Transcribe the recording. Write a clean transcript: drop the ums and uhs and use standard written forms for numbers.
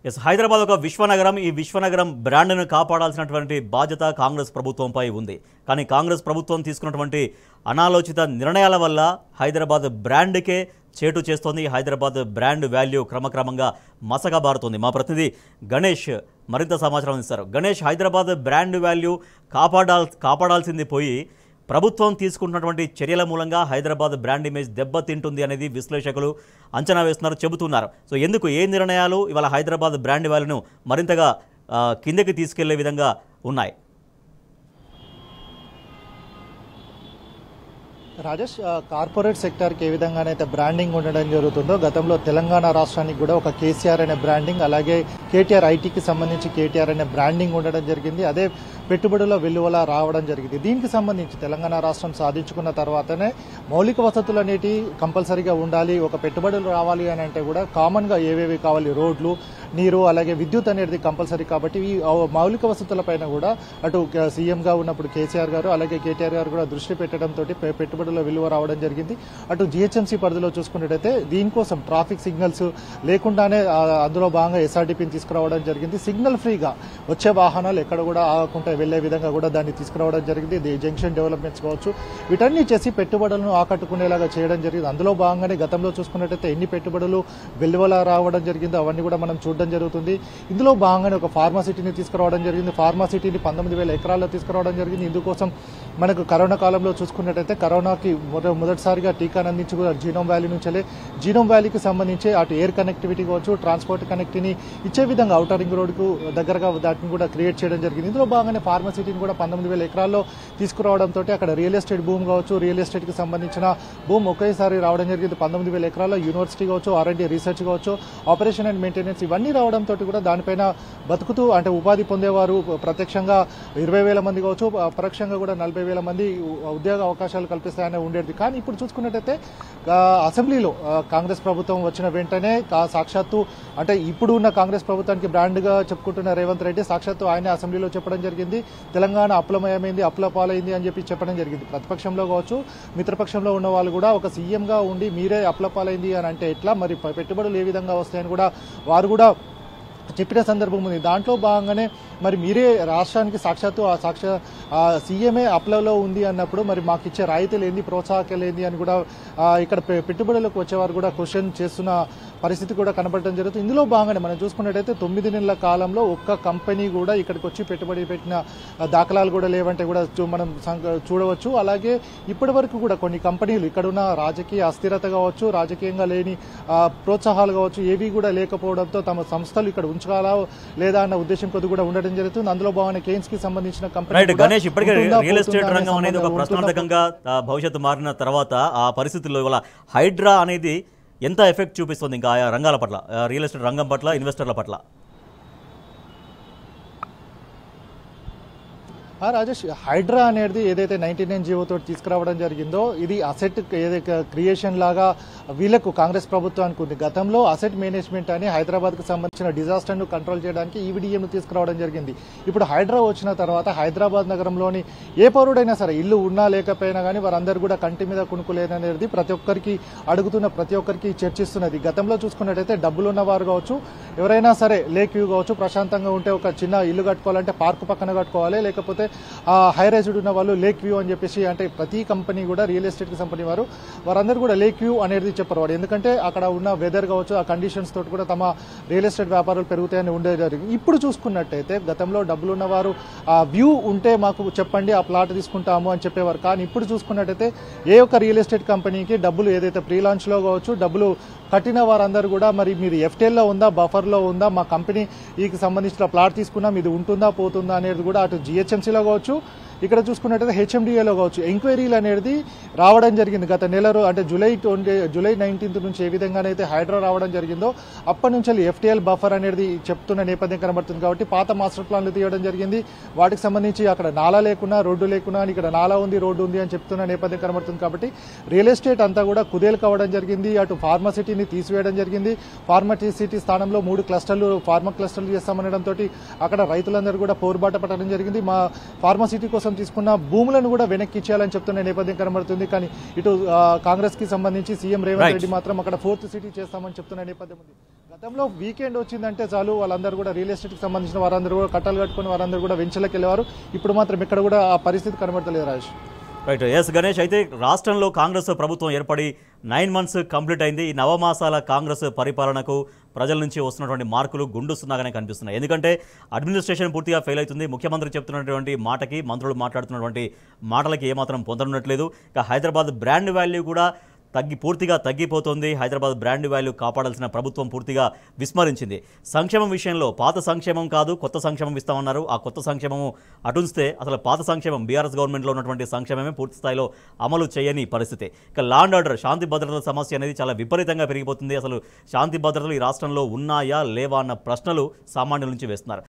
హైదరాబాద్ ఒక విశ్వనగరం. ఈ విశ్వనగరం బ్రాండ్ను కాపాడాల్సినటువంటి బాధ్యత కాంగ్రెస్ ప్రభుత్వంపై ఉంది. కానీ కాంగ్రెస్ ప్రభుత్వం తీసుకున్నటువంటి అనాలోచిత నిర్ణయాల వల్ల హైదరాబాద్ బ్రాండ్కే చేటు చేస్తోంది. హైదరాబాద్ బ్రాండ్ వాల్యూ క్రమక్రమంగా మసకబారుతోంది. మా ప్రతినిధి గణేష్ మరింత సమాచారం ఇస్తారు. గణేష్, హైదరాబాద్ బ్రాండ్ వాల్యూ కాపాడాల్సింది పోయి ప్రభుత్వం తీసుకుంటున్నటువంటి చర్యల మూలంగా హైదరాబాద్ బ్రాండ్ ఇమేజ్ దెబ్బతింటుంది అనేది విశ్లేషకులు అంచనా వేస్తున్నారు, చెబుతున్నారు. సో ఎందుకు ఏ నిర్ణయాలు ఇవాళ హైదరాబాద్ బ్రాండ్ వాల్యూను మరింతగా కిందకి తీసుకెళ్లే విధంగా ఉన్నాయి? రాజేష్, కార్పొరేట్ సెక్టార్కి ఏ విధంగానైతే బ్రాండింగ్ ఉండడం జరుగుతుందో గతంలో తెలంగాణ రాష్ట్రానికి కూడా ఒక కేసీఆర్ అనే బ్రాండింగ్, అలాగే కేటీఆర్ ఐటీకి సంబంధించి కేటీఆర్ అనే బ్రాండింగ్ ఉండడం జరిగింది. అదే పెట్టుబడుల వెలువల రావడం జరిగింది. దీనికి సంబంధించి తెలంగాణ రాష్ట్రం సాధించుకున్న తర్వాతనే మౌలిక వసతులు అనేటి కంపల్సరీగా ఉండాలి. ఒక పెట్టుబడులు రావాలి అని అంటే కూడా కామన్గా ఏవేవి కావాలి, రోడ్లు, నీరు, అలాగే విద్యుత్ అనేది కంపల్సరీ. కాబట్టి ఈ మౌలిక వసతులపైన కూడా అటు సీఎంగా ఉన్నప్పుడు కేసీఆర్ గారు అలాగే కేటీఆర్ గారు కూడా దృష్టి పెట్టడంతో పెట్టుబడుల విలువ రావడం జరిగింది. అటు జీహెచ్ఎంసీ పరిధిలో చూసుకున్నట్టయితే దీనికోసం ట్రాఫిక్ సిగ్నల్స్ లేకుండానే అందులో భాగంగా ఎస్ఆర్డీపీని తీసుకురావడం జరిగింది. సిగ్నల్ ఫ్రీగా వచ్చే వాహనాలు ఎక్కడ కూడా ఆగకుండా వెళ్లే విధంగా కూడా దాన్ని తీసుకురావడం జరిగింది. జంక్షన్ డెవలప్మెంట్స్ కావచ్చు, వీటన్ని చేసి పెట్టుబడులను ఆకట్టుకునేలాగా చేయడం జరిగింది. అందులో భాగంగానే గతంలో చూసుకున్నట్టయితే ఎన్ని పెట్టుబడులు వెలువల రావడం జరిగిందో అవన్నీ కూడా మనం చూడడం జరుగుతుంది. ఇందులో భాగంగానే ఒక ఫార్మాసిటీని తీసుకురావడం జరిగింది. ఫార్మాసిటీని 19,000 ఎకరాల్లో తీసుకురావడం జరిగింది. ఇందుకోసం మనకు కరోనా కాలంలో చూసుకున్నట్టయితే కరోనాకి మొదటిసారిగా టీకాను అందించి కూడా జీనోమ్ వ్యాలీ నుంచి జీనోమ్ వ్యాలీకి సంబంధించి అటు ఎయిర్ కనెక్టివిటీ కావచ్చు, ట్రాన్స్పోర్ట్ కనెక్టివిటీని ఇచ్చే విధంగా ఔటర్ రింగ్ రోడ్కు దగ్గరగా దాటిని కూడా క్రియేట్ చేయడం జరిగింది. ఇందులో భాగంగానే ఫార్మసిటీని కూడా 19,000 ఎకరాల్లో తీసుకురావడంతో అక్కడ రియల్ ఎస్టేట్ భూమి కావచ్చు, రియల్ ఎస్టేట్కి సంబంధించిన భూమి ఒకేసారి రావడం జరిగింది. 19,000 ఎకరాల్లో యూనివర్సిటీ కావచ్చు, R&D రీసెర్చ్ కావచ్చు, ఆపరేషన్ అండ్ మెయింటెనెన్స్ ఇవన్నీ రావడంతో కూడా దానిపైన బతుకుతూ అంటే ఉపాధి పొందేవారు ప్రత్యక్షంగా 20,000 మంది కావచ్చు, పరోక్షంగా కూడా 40,000 మంది ఉద్యోగ అవకాశాలు కల్పిస్తాయని ఉండేది. కానీ ఇప్పుడు చూసుకున్నట్టయితే అసెంబ్లీలో కాంగ్రెస్ ప్రభుత్వం వచ్చిన వెంటనే సాక్షాత్తు అంటే ఇప్పుడు ఉన్న కాంగ్రెస్ ప్రభుత్వానికి బ్రాండ్గా చెప్పుకుంటున్న రేవంత్ రెడ్డి సాక్షాత్తు ఆయన అసెంబ్లీలో చెప్పడం జరిగింది. తెలంగాణ అప్లమయమైంది, అప్లపాలైంది అని చెప్పి చెప్పడం జరిగింది. ప్రతిపక్షంలో కావచ్చు, మిత్రపక్షంలో ఉన్న వాళ్ళు కూడా ఒక సీఎంగా ఉండి మీరే అప్లపాలైంది అని అంటే ఎట్లా, మరి పెట్టుబడులు ఏ విధంగా వస్తాయని కూడా వారు కూడా చెప్పిన సందర్భం ఉంది. దాంట్లో భాగంగానే మరి మీరే రాష్ట్రానికి సాక్షాత్తు సీఎంఏ అప్లలో ఉంది అన్నప్పుడు మరి మాకు ఇచ్చే రాయితీలు ఏంది, ప్రోత్సాహకాలు ఏంది అని కూడా ఇక్కడ పెట్టుబడులకు వచ్చేవారు కూడా క్వశ్చన్ చేస్తున్న పరిస్థితి కూడా కనబడటం జరుగుతుంది. ఇందులో భాగంగానే మనం చూసుకున్నట్టయితే 9 నెలల కాలంలో ఒక్క కంపెనీ కూడా ఇక్కడికి వచ్చి పెట్టుబడి పెట్టిన దాఖలాలు కూడా లేవంటే కూడా మనం చూడవచ్చు. అలాగే ఇప్పటి వరకు కూడా కొన్ని కంపెనీలు ఇక్కడ ఉన్న రాజకీయ అస్థిరత కావచ్చు, రాజకీయంగా లేని ప్రోత్సాహాలు కావచ్చు, ఏవి కూడా లేకపోవడంతో తమ సంస్థలు ఇక్కడ ఉంచాలా లేదా అన్న ఉద్దేశం కొద్ది కూడా ఉండడం జరుగుతుంది. అందులో భాగంగా కేన్స్ కి సంబంధించిన కంపెనీ గణేష్, ఇప్పటికే రియల్ ఎస్టేట్ రంగం అనేది ఒక ప్రశ్నార్థకంగా భవిష్యత్తు మారిన తర్వాత ఆ పరిస్థితుల్లో ఇవాళ హైడ్రా అనేది ఎంత ఎఫెక్ట్ చూపిస్తుంది ఇంకా ఆయా రంగాల పట్ల, రియల్ ఎస్టేట్ రంగం పట్ల, ఇన్వెస్టర్ల పట్ల? రాజేష్, హైడ్రా అనేది ఏదైతే 99 జీవోతో తీసుకురావడం జరిగిందో ఇది అసెట్ ఏదైతే క్రియేషన్ లాగా వీళ్లకు కాంగ్రెస్ ప్రభుత్వానికి ఉంది. గతంలో అసెట్ మేనేజ్మెంట్ అని హైదరాబాద్కు సంబంధించిన డిజాస్టర్ను కంట్రోల్ చేయడానికి ఈవీడీఎంను తీసుకురావడం జరిగింది. ఇప్పుడు హైడ్రా వచ్చిన తర్వాత హైదరాబాద్ నగరంలోని ఏ పౌరుడైనా సరే ఇల్లు ఉన్నా లేకపోయినా కానీ వారందరూ కూడా కంటి మీద కునుకులేదనేది ప్రతి ఒక్కరికి అడుగుతున్న, ప్రతి ఒక్కరికి చర్చిస్తున్నది. గతంలో చూసుకున్నట్టయితే డబ్బులు ఉన్నవారు కావచ్చు, ఎవరైనా సరే లేక్ వ్యూ కావచ్చు, ప్రశాంతంగా ఉంటే ఒక చిన్న ఇల్లు కట్టుకోవాలంటే పార్కు పక్కన కట్టుకోవాలి, లేకపోతే హై రైజ్డ్ ఉన్న వాళ్ళు లేక్ వ్యూ అని చెప్పేసి అంటే ప్రతి కంపెనీ కూడా రియల్ ఎస్టేట్ కి సంబంధించిన వారందరూ కూడా లేక్ వ్యూ అనేది చెప్పరు వాడు, ఎందుకంటే అక్కడ ఉన్న వెదర్ కావచ్చు, ఆ కండిషన్స్ తోటి కూడా తమ రియల్ ఎస్టేట్ వ్యాపారాలు పెరుగుతాయని ఉండేది జరిగింది. ఇప్పుడు చూసుకున్నట్టయితే గతంలో డబ్బులు ఉన్నవారు ఆ వ్యూ ఉంటే మాకు చెప్పండి, ఆ ప్లాట్ తీసుకుంటాము అని చెప్పేవారు. కానీ ఇప్పుడు చూసుకున్నట్టయితే ఏ ఒక్క రియల్ ఎస్టేట్ కంపెనీకి డబ్బులు ఏదైతే ప్రీ లాంచ్ లో కావచ్చు డబ్బులు కట్టిన వారందరూ కూడా మరి మీరు ఎఫ్టీఎల్లో ఉందా, బఫర్లో ఉందా, మా కంపెనీకి సంబంధించిన ప్లాట్ తీసుకున్నాం ఇది ఉంటుందా పోతుందా అనేది కూడా అటు జిహెచ్ఎంసీలో కావచ్చు, ఇక్కడ చూసుకున్నట్టయితే హెచ్ఎండిఏలో కావచ్చు ఎంక్వైరీలు అనేది రావడం జరిగింది. గత నెల అంటే జూలై 19 నుంచి ఏ విధంగానైతే హైడ్రా రావడం జరిగిందో అప్పటి నుంచి ఎఫ్టీఎల్ బఫర్ అనేది చెప్తున్న నేపథ్యం కనబడుతుంది. కాబట్టి పాత మాస్టర్ ప్లాన్లు తీయడం జరిగింది. వాటికి సంబంధించి అక్కడ నాలా లేకున్నా, రోడ్డు లేకున్నా ఇక్కడ నాలా ఉంది, రోడ్డు ఉంది అని చెప్తున్న నేపథ్యం కనబడుతుంది. కాబట్టి రియల్ ఎస్టేట్ అంతా కూడా కుదేలు కావడం జరిగింది. అటు ఫార్మసిటీని తీసివేయడం జరిగింది. ఫార్మసిటీ స్థానంలో 3 క్లస్టర్లు ఫార్మా క్లస్టర్లు చేస్తామనడంతో అక్కడ రైతులందరూ కూడా పోరుబాట పట్టడం జరిగింది. మా ఫార్మసిటీ కోసం తీసుకున్న భూములను కూడా వెనక్కి ఇచ్చేయాలని చెప్తున్న నేపథ్యం కనబడుతుంది. కానీ ఇటు కాంగ్రెస్ కి సంబంధించి సీఎం రేవంత్ రెడ్డి మాత్రం అక్కడ 4th సిటీ చేస్తామని చెప్తున్న నేపథ్యం ఉంది. గతంలో వీకెండ్ వచ్చిందంటే చాలు వాళ్ళందరూ కూడా రియల్ ఎస్టేట్ కి సంబంధించిన వారందరూ కూడా కట్టలు కట్టుకుని వారందరూ కూడా వెంచర్లకు వెళ్ళేవారు. ఇప్పుడు మాత్రం ఇక్కడ కూడా ఆ పరిస్థితి కనబడతలేదు రాజేష్. రైట్. ఎస్ గణేష్, అయితే రాష్ట్రంలో కాంగ్రెస్ ప్రభుత్వం ఏర్పడి 9 months కంప్లీట్ అయింది. ఈ నవమాసాల కాంగ్రెస్ పరిపాలనకు ప్రజల నుంచి వస్తున్నటువంటి మార్కులు గుండుస్తున్నాగానే కనిపిస్తున్నాయి. ఎందుకంటే అడ్మినిస్ట్రేషన్ పూర్తిగా ఫెయిల్ అవుతుంది. ముఖ్యమంత్రి చెప్తున్నటువంటి మాటకి, మంత్రులు మాట్లాడుతున్నటువంటి మాటలకి ఏమాత్రం పొందనట్లేదు. ఇక హైదరాబాద్ బ్రాండ్ వాల్యూ కూడా పూర్తిగా తగ్గిపోతుంది. హైదరాబాద్ బ్రాండ్ వాల్యూ కాపాడాల్సిన ప్రభుత్వం పూర్తిగా విస్మరించింది. సంక్షేమం విషయంలో పాత సంక్షేమం కాదు కొత్త సంక్షేమం ఇస్తామన్నారు. ఆ కొత్త సంక్షేమము అటుంచితే అసలు పాత సంక్షేమం బీఆర్ఎస్ గవర్నమెంట్లో ఉన్నటువంటి సంక్షేమమే పూర్తి స్థాయిలో అమలు చేయని పరిస్థితి. ఇక లా అండ్ ఆర్డర్, శాంతి భద్రతల సమస్య అనేది చాలా విపరీతంగా పెరిగిపోతుంది. అసలు శాంతి భద్రతలు ఈ రాష్ట్రంలో ఉన్నాయా లేవా అన్న ప్రశ్నలు సామాన్యుల నుంచి వేస్తున్నారు.